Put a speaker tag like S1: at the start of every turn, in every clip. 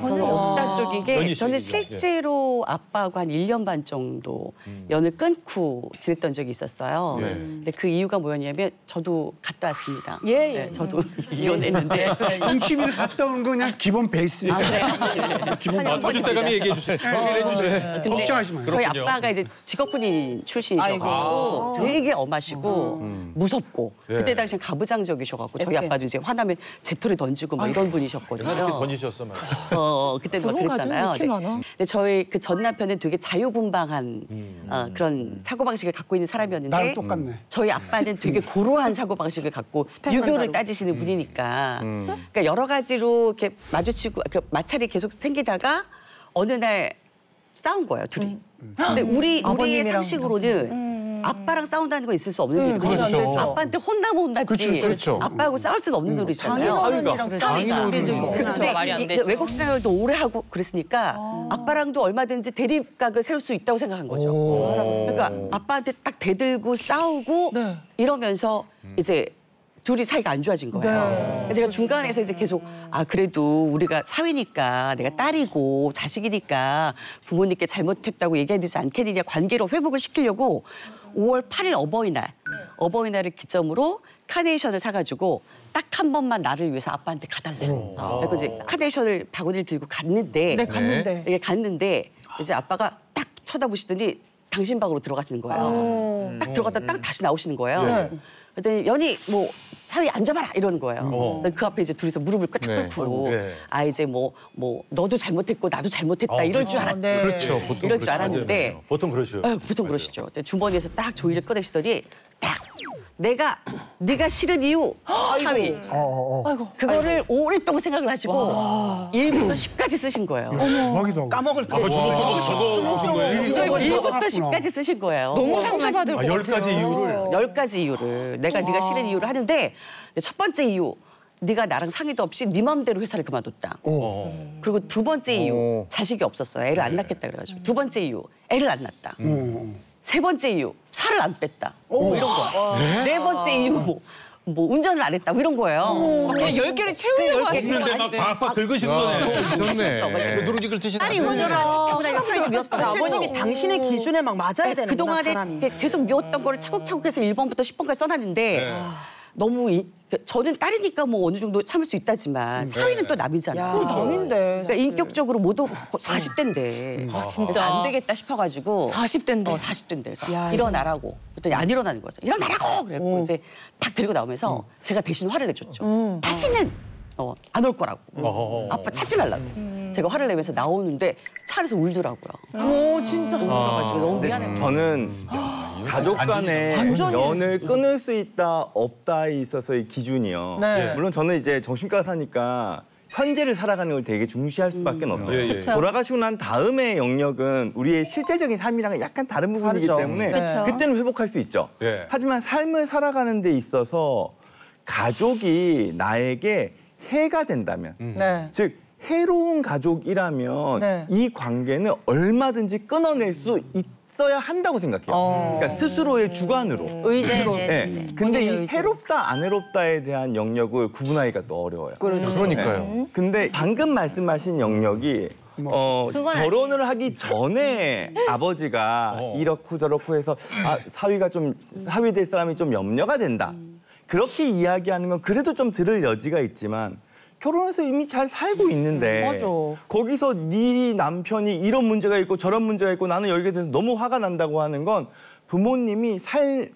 S1: 저는 없다 쪽인 게 저는
S2: 연희
S1: 실제로 아빠하고 한 1년 반 정도 연을 끊고 지냈던 적이 있었어요. 근데 그 이유가 뭐였냐면 저도 갔다 왔습니다. 네, 저도 이혼했는데
S3: 동치미를 갔다 오는 거 그냥 기본 베이스니까. 기본
S2: 서주대감이 얘기해 주세요. 얘기해 주세요.
S3: 걱정하지 마요.
S1: 저희 아빠가 이제 직업군인 출신이셔가지고 되게 엄하시고 무섭고 그때 당시엔 가부장적이셔가지고 저희 아빠도 이제 화나면 제토를 던지고 막 이런 분이셨거든요.
S2: 이렇게 던지셨어 말.
S1: 그때도 막 그랬잖아요. 근데 저희 그 전 남편은 되게 자유분방한 그런 사고방식을 갖고 있는 사람이었는데
S3: 나랑 똑같네.
S1: 저희 아빠는 되게 고루한 사고방식을 갖고 유교를 따지시는 분이니까 그러니까 여러 가지로 이렇게 마주치고 마찰이 계속 생기다가 어느 날 싸운 거예요, 둘이. 근데 우리의 상식으로는 아빠랑 싸운다는 건 있을 수 없는 일이고
S4: 그렇죠.
S1: 아빠한테 혼나면 혼났지
S4: 그렇죠.
S1: 아빠하고 싸울 수는 없는 노릇이잖아요. 근데 외국 생활도 오래 하고 그랬으니까 아빠랑도 얼마든지 대립각을 세울 수 있다고 생각한 거죠. 그러니까 아빠한테 딱 대들고 싸우고 이러면서 이제 둘이 사이가 안 좋아진 거예요. 제가 중간에서 이제 계속 그래도 우리가 사위니까 내가 딸이고 자식이니까 부모님께 잘못했다고 얘기해야 되지 않겠느냐 관계로 회복을 시키려고 5월 8일 어버이날을 기점으로 카네이션을 사가지고 딱 한 번만 나를 위해서 아빠한테 가달래. 그래서 이제 카네이션을 바구니를 들고 갔는데 이게 갔는데 이제 아빠가 딱 쳐다보시더니 당신 방으로 들어가시는 거예요. 딱 들어갔다 딱 다시 나오시는 거예요. 그랬더니 연희 뭐 사위 앉아봐라 이러는 거예요. 그 앞에 이제 둘이서 무릎을 꽉 꿇고 이제 뭐 너도 잘못했고 나도 잘못했다 이럴 줄 알았지.
S4: 그렇죠. 보통
S1: 이럴 줄 알았는데
S2: 보통 그러죠.
S1: 보통 그러시죠. 주머니에서 딱 조이를 꺼내시더니 딱 네가 싫은 이유 사위. 그거를 오랫동안 생각을 하시고 1부터 10까지 쓰신 거예요.
S3: 대박이다.
S5: 까먹을 거.
S2: 적어 거예요.
S1: 1부터 10까지 쓰신 거예요.
S5: 너무 상처받을 것 같아요.
S2: 10가지 이유를.
S1: 10가지 이유를 네가 싫은 이유를 하는데 첫 번째 이유 네가 나랑 상의도 없이 네 마음대로 회사를 그만뒀다. 그리고 두 번째 이유 자식이 없었어요. 애를 안 낳겠다 그래가지고. 두 번째 이유 애를 안 낳았다. 세 번째 이유 살을 안 뺐다. 뭐 이런 거. 네 번째 이유 뭐 운전을 안 했다. 뭐 이런 거예요.
S5: 그냥 10개를 채우려고 하시는
S2: 근데 막 박박 긁으신 거네.
S4: 좋네.
S2: 누룽지를 드시는
S1: 딸이 운전을 하고 사이를 미웠더라고.
S6: 아버님이 당신의 기준에 막 맞아야 되는구나,
S1: 그동안에
S6: 사람이.
S1: 계속 미웠던 거를 차곡차곡 해서 1번부터 10번까지 써놨는데 너무 저는 딸이니까 뭐 어느 정도 참을 수 있다지만 사위는 또 남이잖아요.
S6: 남인데.
S1: 그러니까 인격적으로 모두 40대인데
S5: 진짜.
S1: 안 되겠다 싶어가지고
S5: 40대인데.
S1: 40대인데 그래서 일어나라고 그랬더니 안 일어나는 거죠. 일어나라고 그랬고 이제 딱 데리고 나오면서 제가 대신 화를 내줬죠. 다시는 안 올 거라고. 아빠 찾지 말라고. 제가 화를 내면서 나오는데 차 안에서 울더라고요.
S6: 진짜.
S1: 울어가지고 너무 미안해.
S7: 저는 가족 간의 연을 끊을 수 있다 없다에 있어서의 기준이요. 물론 저는 이제 정신과 사니까 현재를 살아가는 걸 되게 중시할 수밖에 없어요. 돌아가시고 난 다음의 영역은 우리의 실제적인 삶이랑은 약간 다른 부분이기 때문에 그때는 회복할 수 있죠. 하지만 삶을 살아가는 데 있어서 가족이 나에게 해가 된다면, 즉 해로운 가족이라면 이 관계는 얼마든지 끊어낼 수 있어야 한다고 생각해요. 그러니까 스스로의 주관으로.
S6: 의대로.
S7: 근데 이 해롭다 안 해롭다에 대한 영역을 구분하기가 또 어려워요.
S4: 그러니까요.
S7: 근데 방금 말씀하신 영역이 결혼을 하기 전에 아버지가 이렇고 저렇고 해서 사위 될 사람이 좀 염려가 된다. 그렇게 이야기하는 건 그래도 좀 들을 여지가 있지만 결혼해서 이미 잘 살고 있는데 거기서 네 남편이 이런 문제가 있고 저런 문제가 있고 나는 여기에 대해서 너무 화가 난다고 하는 건 부모님이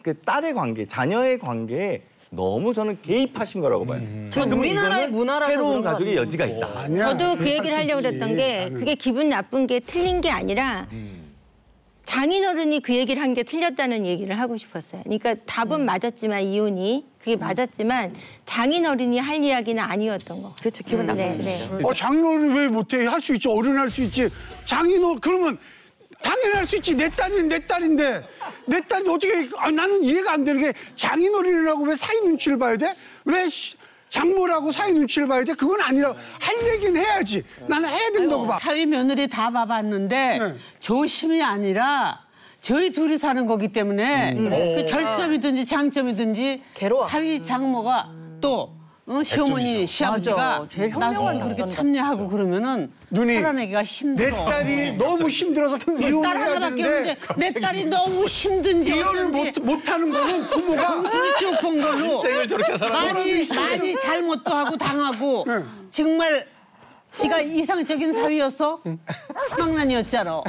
S7: 그 딸의 관계, 자녀의 관계에 너무 저는 개입하신 거라고 봐요.
S6: 우리나라의 문화라서
S7: 새로운
S6: 그런 거
S7: 가족의 여지가 있다.
S8: 저도 그 얘기를 하려고 그랬던 게 그게 기분 나쁜 게 틀린 게 아니라 장인어른이 그 얘기를 한 게 틀렸다는 얘기를 하고 싶었어요. 그러니까 답은 맞았지만 이혼이 그게 맞았지만 장인어른이 할 이야기는 아니었던 거.
S1: 그렇죠. 기분 나쁘죠.
S3: 장인어른 왜 못해? 할 수 있지. 어른 할 수 있지. 장인어른 그러면 당연히 할 수 있지. 내 딸인데 내 딸이 어떻게 나는 이해가 안 되는 게 장인어른이라고 왜 사위 눈치를 봐야 돼? 왜 장모라고 사위 눈치를 봐야 돼? 그건 아니라 할 얘기는 해야지. 나는 해야 된다고 봐.
S9: 사위 며느리 다 봐봤는데 조심이 아니라 저희 둘이 사는 거기 때문에 그 결점이든지 장점이든지
S6: 괴로워.
S9: 사위 장모가 또 시어머니, 시아버지가
S6: 맞아. 제일
S9: 나서서
S6: 현명한
S9: 그렇게
S6: 남편
S9: 참여하고 그러면은
S3: 누님,
S9: 살아내기가
S3: 내
S9: 힘들어.
S3: 딸이 너무 힘들어서
S9: 딸
S3: 이혼을 해야
S9: 하나밖에
S3: 되는데
S9: 없는데 내 딸이 너무 힘든지
S3: 이혼을
S9: 어쩐지
S3: 못하는 거는 부모가
S9: 정신이 쭉본 걸로
S2: 생을 저렇게 살아.
S9: 많이 잘못도 하고 당하고 정말 지가 이상적인 사위였어? 망난이었잖아.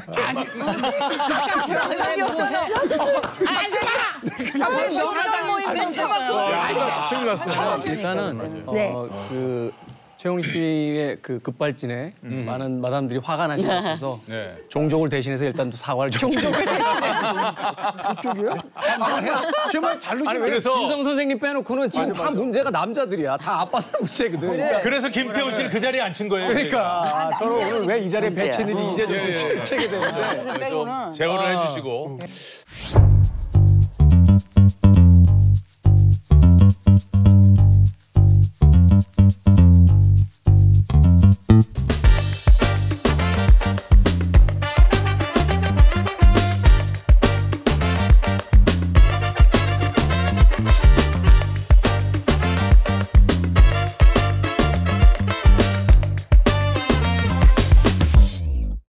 S10: 일단은
S8: 네.
S10: 그 최영리 씨의 그 급발진에 많은 마담들이 화가 나신 것 같아서
S2: 네.
S10: 종족을 대신해서 일단 또 사과를 좀
S1: 종족을
S3: 그쪽이요? 제발 다르지.
S10: 아니
S2: 그래서-
S10: 김성 선생님 빼놓고는 지금 다 문제가 남자들이야. 다 아빠들 문제거든. 그러니까,
S2: 그래서 김태호 씨를 그 자리에 앉힌 거예요.
S10: 그러니까 저는 오늘 왜 이 자리에
S1: 문제야.
S10: 배치했는지 이제 좀 체게 되는데
S2: 좀 재혼을 해주시고.